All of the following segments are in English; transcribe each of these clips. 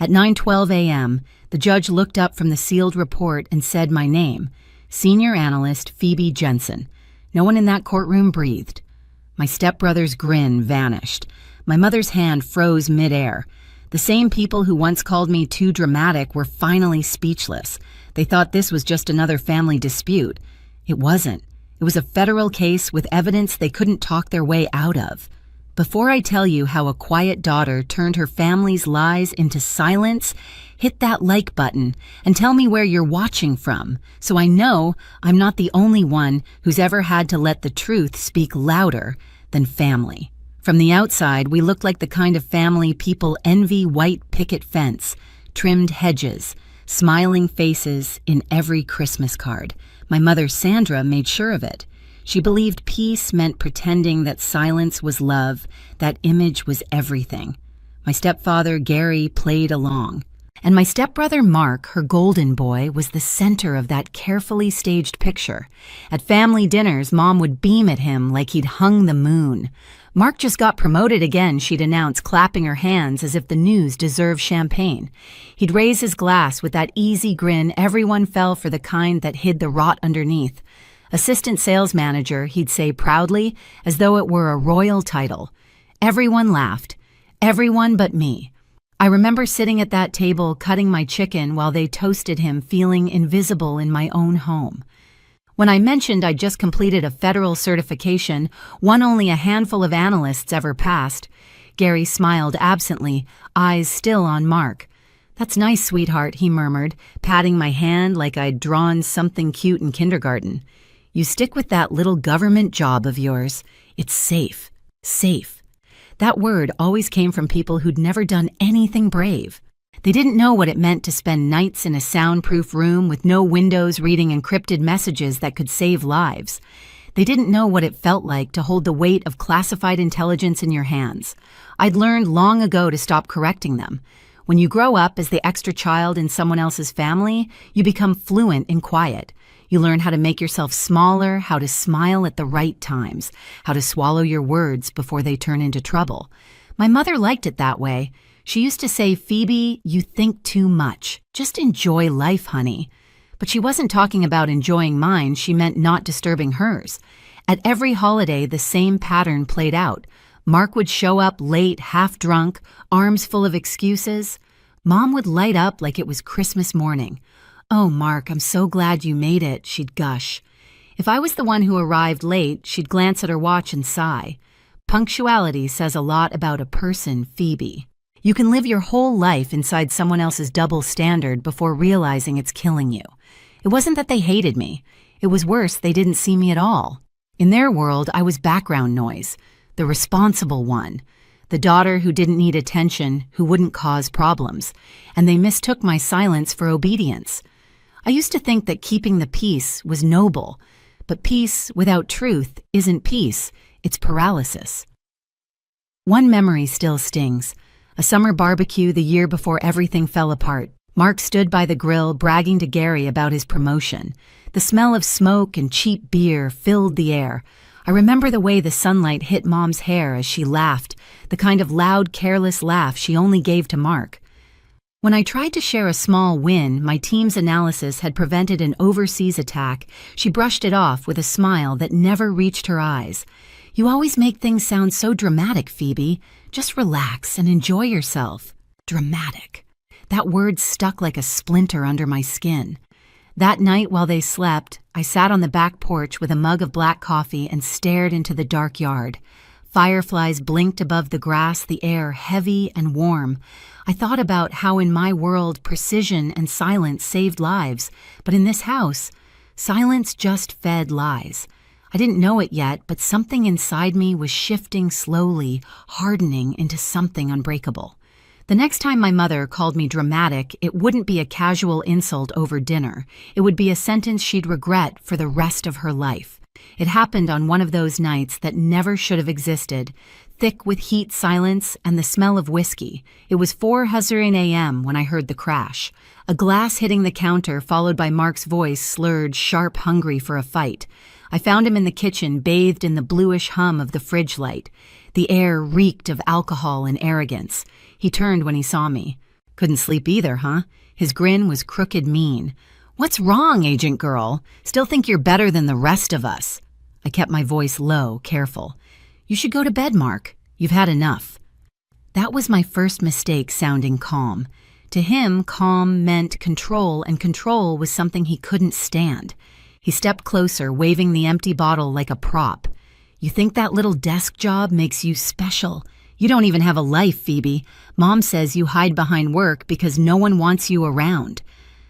At 9:12 a.m., the judge looked up from the sealed report and said my name, Senior Analyst Phoebe Jensen. No one in that courtroom breathed. My stepbrother's grin vanished. My mother's hand froze midair. The same people who once called me too dramatic were finally speechless. They thought this was just another family dispute. It wasn't. It was a federal case with evidence they couldn't talk their way out of. Before I tell you how a quiet daughter turned her family's lies into silence, hit that like button and tell me where you're watching from, so I know I'm not the only one who's ever had to let the truth speak louder than family. From the outside, we looked like the kind of family people envy: white picket fence, trimmed hedges, smiling faces in every Christmas card. My mother, Sandra, made sure of it. She believed peace meant pretending that silence was love, that image was everything. My stepfather, Gary, played along. And my stepbrother, Mark, her golden boy, was the center of that carefully staged picture. At family dinners, Mom would beam at him like he'd hung the moon. Mark just got promoted again, she'd announce, clapping her hands as if the news deserved champagne. He'd raise his glass with that easy grin everyone fell for, the kind that hid the rot underneath. Assistant sales manager, he'd say proudly, as though it were a royal title. Everyone laughed. Everyone but me. I remember sitting at that table cutting my chicken while they toasted him, feeling invisible in my own home. When I mentioned I'd just completed a federal certification, one only a handful of analysts ever passed, Gary smiled absently, eyes still on Mark. "That's nice, sweetheart," he murmured, patting my hand like I'd drawn something cute in kindergarten. "You stick with that little government job of yours. It's safe. Safe." That word always came from people who'd never done anything brave. They didn't know what it meant to spend nights in a soundproof room with no windows reading encrypted messages that could save lives. They didn't know what it felt like to hold the weight of classified intelligence in your hands. I'd learned long ago to stop correcting them. When you grow up as the extra child in someone else's family, you become fluent in quiet. You learn how to make yourself smaller, how to smile at the right times, how to swallow your words before they turn into trouble. My mother liked it that way. She used to say, "Phoebe, you think too much. Just enjoy life, honey." But she wasn't talking about enjoying mine, she meant not disturbing hers. At every holiday, the same pattern played out. Mark would show up late, half drunk, arms full of excuses. Mom would light up like it was Christmas morning. "Oh, Mark, I'm so glad you made it," she'd gush. If I was the one who arrived late, she'd glance at her watch and sigh. Punctuality says a lot about a person, Phoebe. You can live your whole life inside someone else's double standard before realizing it's killing you. It wasn't that they hated me. It was worse, they didn't see me at all. In their world, I was background noise, the responsible one, the daughter who didn't need attention, who wouldn't cause problems, and they mistook my silence for obedience. I used to think that keeping the peace was noble, but peace without truth isn't peace, it's paralysis. One memory still stings. A summer barbecue the year before everything fell apart. Mark stood by the grill bragging to Gary about his promotion. The smell of smoke and cheap beer filled the air. I remember the way the sunlight hit Mom's hair as she laughed, the kind of loud, careless laugh she only gave to Mark. When I tried to share a small win my team's analysis had prevented an overseas attack, she brushed it off with a smile that never reached her eyes. "You always make things sound so dramatic, Phoebe. Just relax and enjoy yourself." Dramatic. That word stuck like a splinter under my skin. That night while they slept, I sat on the back porch with a mug of black coffee and stared into the dark yard. Fireflies blinked above the grass, the air heavy and warm. I thought about how in my world precision and silence saved lives, but in this house, silence just fed lies. I didn't know it yet, but something inside me was shifting slowly, hardening into something unbreakable. The next time my mother called me dramatic, it wouldn't be a casual insult over dinner. It would be a sentence she'd regret for the rest of her life. It happened on one of those nights that never should have existed, thick with heat, silence, and the smell of whiskey. It was 4:00 a.m. when I heard the crash. A glass hitting the counter, followed by Mark's voice, slurred, sharp, hungry for a fight. I found him in the kitchen, bathed in the bluish hum of the fridge light. The air reeked of alcohol and arrogance. He turned when he saw me. Couldn't sleep either, huh? His grin was crooked mean. What's wrong, Agent Girl? Still think you're better than the rest of us? I kept my voice low, careful. You should go to bed, Mark. You've had enough. That was my first mistake sounding calm. To him, calm meant control, and control was something he couldn't stand. He stepped closer, waving the empty bottle like a prop. You think that little desk job makes you special? You don't even have a life, Phoebe. Mom says you hide behind work because no one wants you around.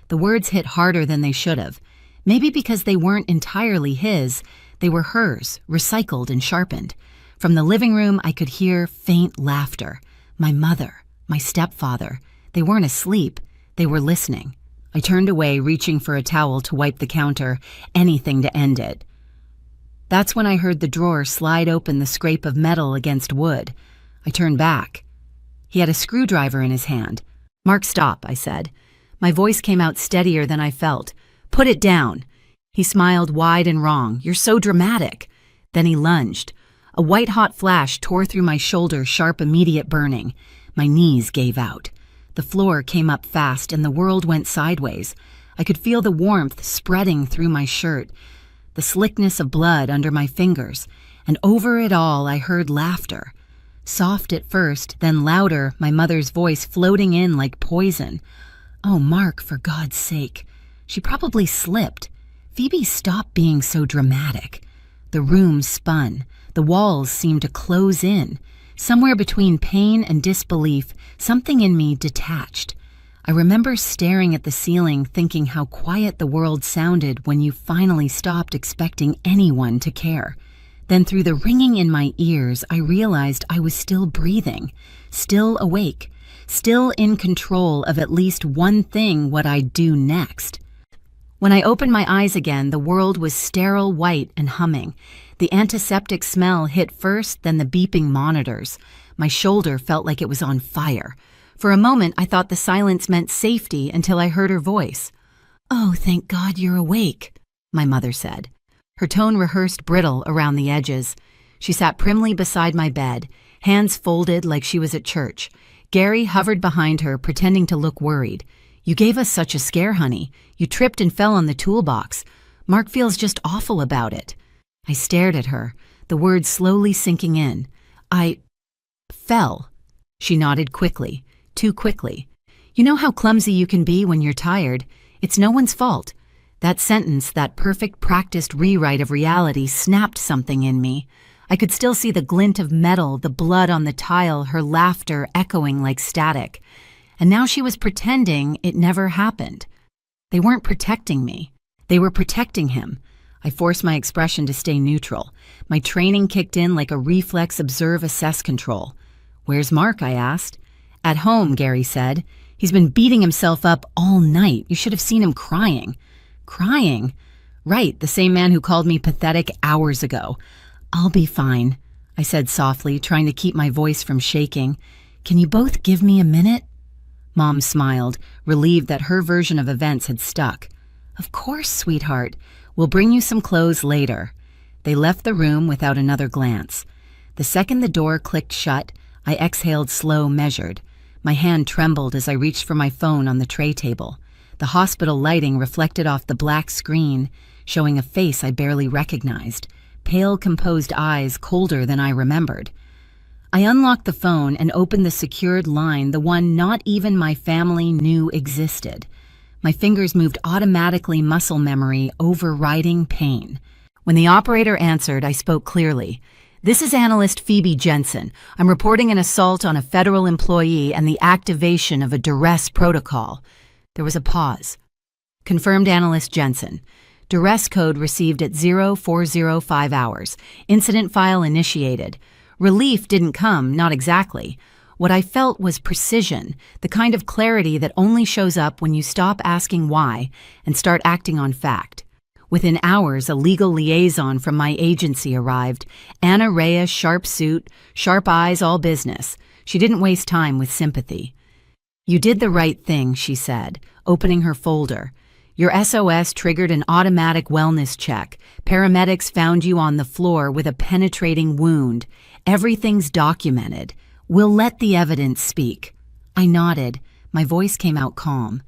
The words hit harder than they should have. Maybe because they weren't entirely his, they were hers, recycled and sharpened. From the living room, I could hear faint laughter. My mother, my stepfather. They weren't asleep. They were listening. I turned away, reaching for a towel to wipe the counter, anything to end it. That's when I heard the drawer slide open, the scrape of metal against wood. I turned back. He had a screwdriver in his hand. Mark, stop, I said. My voice came out steadier than I felt. Put it down. He smiled wide and wrong. You're so dramatic. Then he lunged. A white-hot flash tore through my shoulder, sharp, immediate burning. My knees gave out. The floor came up fast and the world went sideways. I could feel the warmth spreading through my shirt, the slickness of blood under my fingers, and over it all I heard laughter. Soft at first, then louder, my mother's voice floating in like poison. Oh, Mark, for God's sake. She probably slipped. Phoebe, stop being so dramatic. The room spun. The walls seemed to close in. Somewhere between pain and disbelief, something in me detached. I remember staring at the ceiling, thinking how quiet the world sounded when you finally stopped expecting anyone to care. Then through the ringing in my ears, I realized I was still breathing, still awake, still in control of at least one thing, what I'd do next. When I opened my eyes again, the world was sterile white and humming. The antiseptic smell hit first, then the beeping monitors. My shoulder felt like it was on fire. For a moment, I thought the silence meant safety until I heard her voice. Oh, thank God you're awake, my mother said. Her tone rehearsed brittle around the edges. She sat primly beside my bed, hands folded like she was at church. Gary hovered behind her, pretending to look worried. You gave us such a scare, honey. You tripped and fell on the toolbox. Mark feels just awful about it. I stared at her, the words slowly sinking in. I fell. She nodded quickly, too quickly. You know how clumsy you can be when you're tired. It's no one's fault. That sentence, that perfect practiced rewrite of reality, snapped something in me. I could still see the glint of metal, the blood on the tile, her laughter echoing like static. And now she was pretending it never happened. They weren't protecting me. They were protecting him. I forced my expression to stay neutral. My training kicked in like a reflex observe-assess control. Where's Mark? I asked. At home, Gary said. He's been beating himself up all night. You should have seen him crying. Crying? Right, the same man who called me pathetic hours ago. I'll be fine, I said softly, trying to keep my voice from shaking. Can you both give me a minute? Mom smiled, relieved that her version of events had stuck. Of course, sweetheart. We'll bring you some clothes later. They left the room without another glance. The second the door clicked shut, I exhaled slow, measured. My hand trembled as I reached for my phone on the tray table. The hospital lighting reflected off the black screen, showing a face I barely recognized, pale, composed eyes colder than I remembered. I unlocked the phone and opened the secured line, the one not even my family knew existed. My fingers moved automatically, muscle memory overriding pain. When the operator answered, I spoke clearly. This is analyst Phoebe Jensen. I'm reporting an assault on a federal employee and the activation of a duress protocol. There was a pause. Confirmed analyst Jensen. Duress code received at 0405 hours. Incident file initiated. Relief didn't come, not exactly. What I felt was precision, the kind of clarity that only shows up when you stop asking why and start acting on fact. Within hours, a legal liaison from my agency arrived. Anna Reyes, sharp suit, sharp eyes, all business. She didn't waste time with sympathy. You did the right thing, she said, opening her folder. Your SOS triggered an automatic wellness check. Paramedics found you on the floor with a penetrating wound. Everything's documented. We'll let the evidence speak. I nodded. My voice came out calm.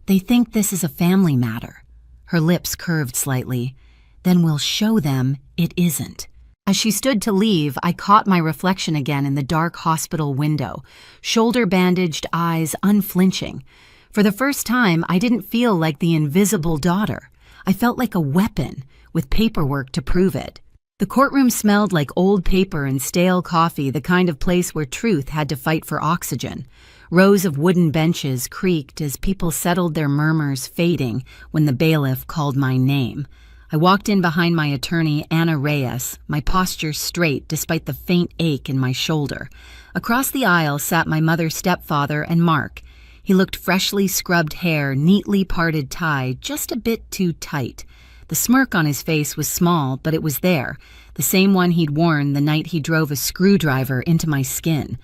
"They think this is a family matter." Her lips curved slightly. "Then we'll show them it isn't." As she stood to leave, I caught my reflection again in the dark hospital window, shoulder-bandaged eyes unflinching. For the first time, I didn't feel like the invisible daughter. I felt like a weapon, with paperwork to prove it. The courtroom smelled like old paper and stale coffee, the kind of place where truth had to fight for oxygen. Rows of wooden benches creaked as people settled, their murmurs fading when the bailiff called my name. I walked in behind my attorney, Anna Reyes, my posture straight despite the faint ache in my shoulder. Across the aisle sat my mother's stepfather and Mark. He looked freshly scrubbed hair, neatly parted tie, just a bit too tight. The smirk on his face was small, but it was there, the same one he'd worn the night he drove a screwdriver into my skin.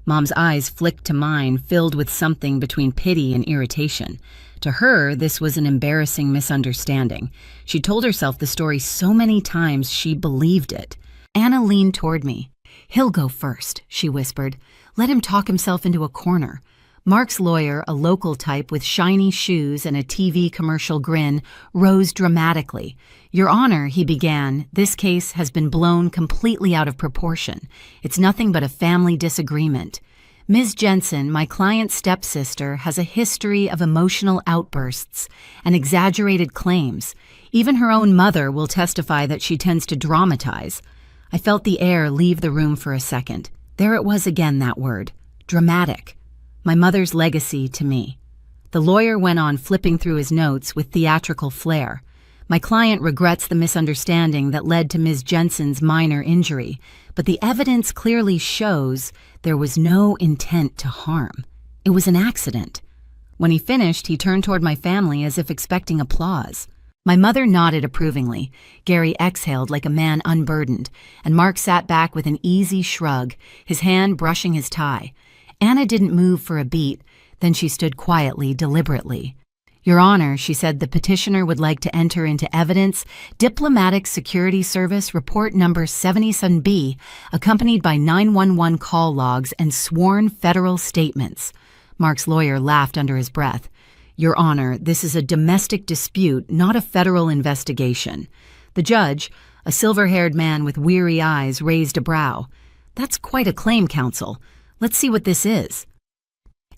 Mom's eyes flicked to mine, filled with something between pity and irritation. To her, this was an embarrassing misunderstanding. She told herself the story so many times she believed it. Anna leaned toward me. "He'll go first," she whispered. "Let him talk himself into a corner." Mark's lawyer, a local type with shiny shoes and a TV commercial grin, rose dramatically. "Your Honor," he began, "this case has been blown completely out of proportion. It's nothing but a family disagreement. Ms. Jensen, my client's stepsister, has a history of emotional outbursts and exaggerated claims. Even her own mother will testify that she tends to dramatize." I felt the air leave the room for a second. There it was again, that word. Dramatic. My mother's legacy to me. The lawyer went on flipping through his notes with theatrical flair. "My client regrets the misunderstanding that led to Ms. Jensen's minor injury, but the evidence clearly shows there was no intent to harm. It was an accident." When he finished, he turned toward my family as if expecting applause. My mother nodded approvingly. Gary exhaled like a man unburdened, and Mark sat back with an easy shrug, his hand brushing his tie. Anna didn't move for a beat, then she stood quietly, deliberately. "Your Honor," she said, "the petitioner would like to enter into evidence Diplomatic Security Service Report Number 77B, accompanied by 911 call logs and sworn federal statements." Mark's lawyer laughed under his breath. "Your Honor, this is a domestic dispute, not a federal investigation." The judge, a silver-haired man with weary eyes, raised a brow. "That's quite a claim, counsel. Let's see what this is."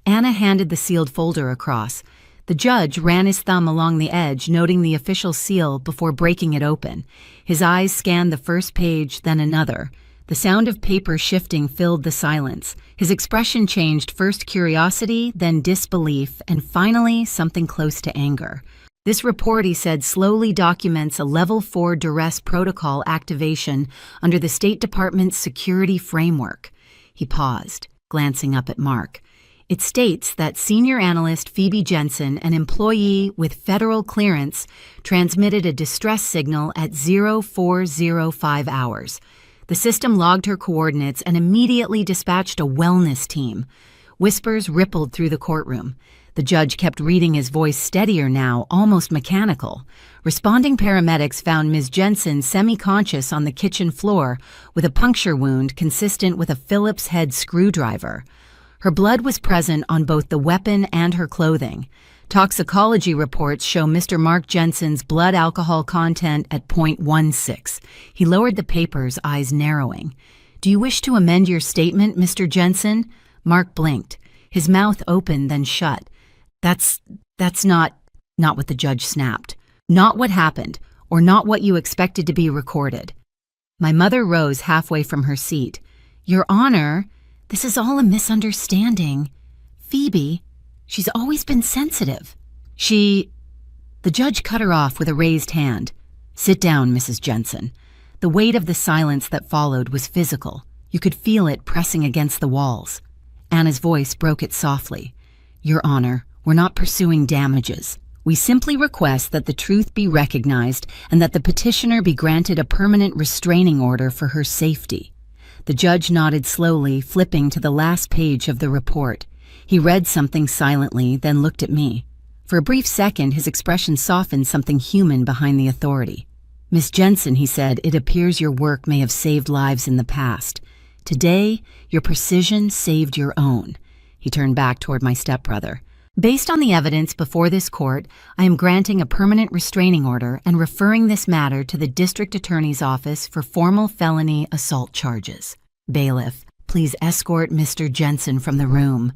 Anna handed the sealed folder across. The judge ran his thumb along the edge, noting the official seal before breaking it open. His eyes scanned the first page, then another. The sound of paper shifting filled the silence. His expression changed, first curiosity, then disbelief, and finally something close to anger. "This report," he said, "slowly documents a Level 4 duress protocol activation under the State Department's security framework." He paused, glancing up at Mark. "It states that senior analyst Phoebe Jensen, an employee with federal clearance, transmitted a distress signal at 0405 hours. The system logged her coordinates and immediately dispatched a wellness team." Whispers rippled through the courtroom. The judge kept reading, his voice steadier now, almost mechanical. Responding paramedics found Ms. Jensen semi-conscious on the kitchen floor with a puncture wound consistent with a Phillips head screwdriver. Her blood was present on both the weapon and her clothing. Toxicology reports show Mr. Mark Jensen's blood alcohol content at .16. He lowered the papers, eyes narrowing. "Do you wish to amend your statement, Mr. Jensen?" Mark blinked. His mouth opened, then shut. That's not what the judge snapped. "Not what happened, or not what you expected to be recorded." My mother rose halfway from her seat. "Your Honor, this is all a misunderstanding. Phoebe, she's always been sensitive. The judge cut her off with a raised hand. "Sit down, Mrs. Jensen." The weight of the silence that followed was physical. You could feel it pressing against the walls. Anna's voice broke it softly. "Your Honor, we're not pursuing damages. We simply request that the truth be recognized and that the petitioner be granted a permanent restraining order for her safety." The judge nodded slowly, flipping to the last page of the report. He read something silently, then looked at me. For a brief second, his expression softened, something human behind the authority. "Miss Jensen," he said, "it appears your work may have saved lives in the past. Today, your precision saved your own." He turned back toward my stepbrother. Based on the evidence before this court, I am granting a permanent restraining order and referring this matter to the district attorney's office for formal felony assault charges. Bailiff, please escort Mr. Jensen from the room.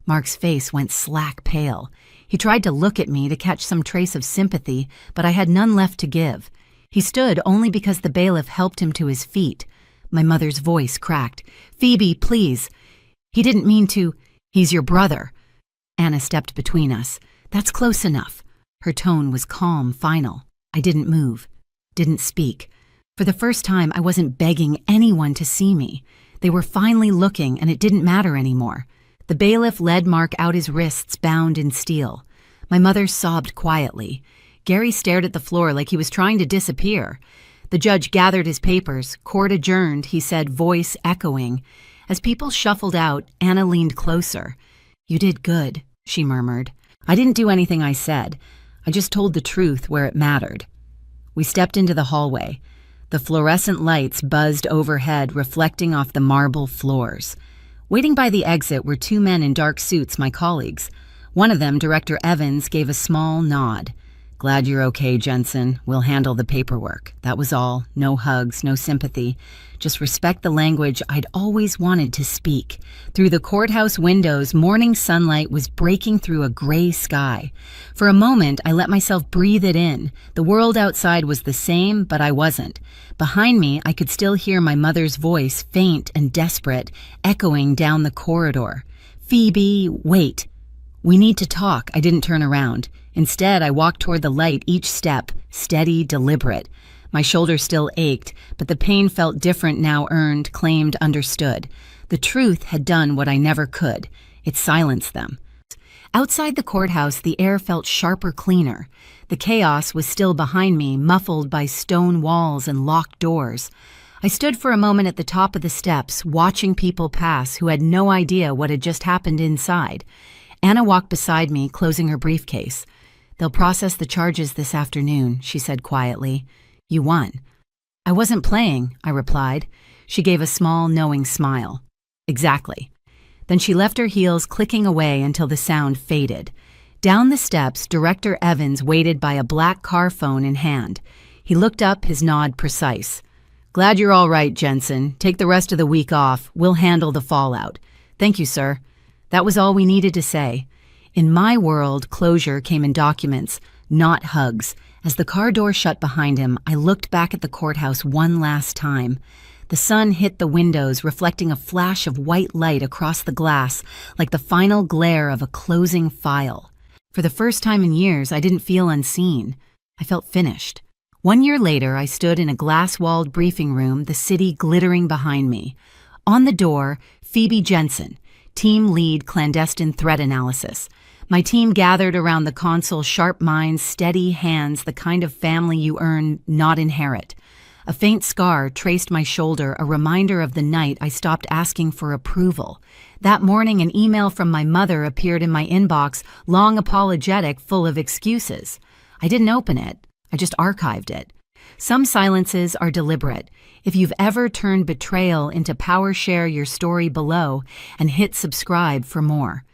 Mark's face went slack pale. He tried to look at me to catch some trace of sympathy, but I had none left to give. He stood only because the bailiff helped him to his feet. My mother's voice cracked. Phoebe, please. He didn't mean to. He's your brother. Anna stepped between us. That's close enough. Her tone was calm, final. I didn't move, didn't speak. For the first time, I wasn't begging anyone to see me. They were finally looking, and it didn't matter anymore. The bailiff led Mark out, his wrists bound in steel. My mother sobbed quietly. Gary stared at the floor like he was trying to disappear. The judge gathered his papers. Court adjourned, he said, voice echoing. As people shuffled out, Anna leaned closer. You did good, she murmured. I didn't do anything I said. I just told the truth where it mattered. We stepped into the hallway. The fluorescent lights buzzed overhead, reflecting off the marble floors. Waiting by the exit were two men in dark suits, my colleagues. One of them, Director Evans, gave a small nod. Glad you're okay, Jensen. We'll handle the paperwork. That was all. No hugs, no sympathy. Just respect the language I'd always wanted to speak. Through the courthouse windows, morning sunlight was breaking through a gray sky. For a moment, I let myself breathe it in. The world outside was the same, but I wasn't. Behind me, I could still hear my mother's voice, faint and desperate, echoing down the corridor. Phoebe, wait. We need to talk. I didn't turn around. Instead, I walked toward the light, each step, steady, deliberate. My shoulder still ached, but the pain felt different now, earned, claimed, understood. The truth had done what I never could. It silenced them. Outside the courthouse, the air felt sharper, cleaner. The chaos was still behind me, muffled by stone walls and locked doors. I stood for a moment at the top of the steps, watching people pass who had no idea what had just happened inside. Anna walked beside me, closing her briefcase. They'll process the charges this afternoon, she said quietly. You won. I wasn't playing, I replied. She gave a small, knowing smile. Exactly. Then she left her heels clicking away until the sound faded. Down the steps, Director Evans waited by a black car phone in hand. He looked up, his nod precise. Glad you're all right, Jensen. Take the rest of the week off. We'll handle the fallout. Thank you, sir. That was all we needed to say. In my world, closure came in documents, not hugs. As the car door shut behind him, I looked back at the courthouse one last time. The sun hit the windows, reflecting a flash of white light across the glass, like the final glare of a closing file. For the first time in years, I didn't feel unseen. I felt finished. 1 year later, I stood in a glass-walled briefing room, the city glittering behind me. On the door, Phoebe Jensen, Team Lead Clandestine Threat Analysis. My team gathered around the console, sharp minds, steady hands, the kind of family you earn, not inherit. A faint scar traced my shoulder, a reminder of the night I stopped asking for approval. That morning, an email from my mother appeared in my inbox, long apologetic, full of excuses. I didn't open it. I just archived it. Some silences are deliberate. If you've ever turned betrayal into power, share your story below and hit subscribe for more.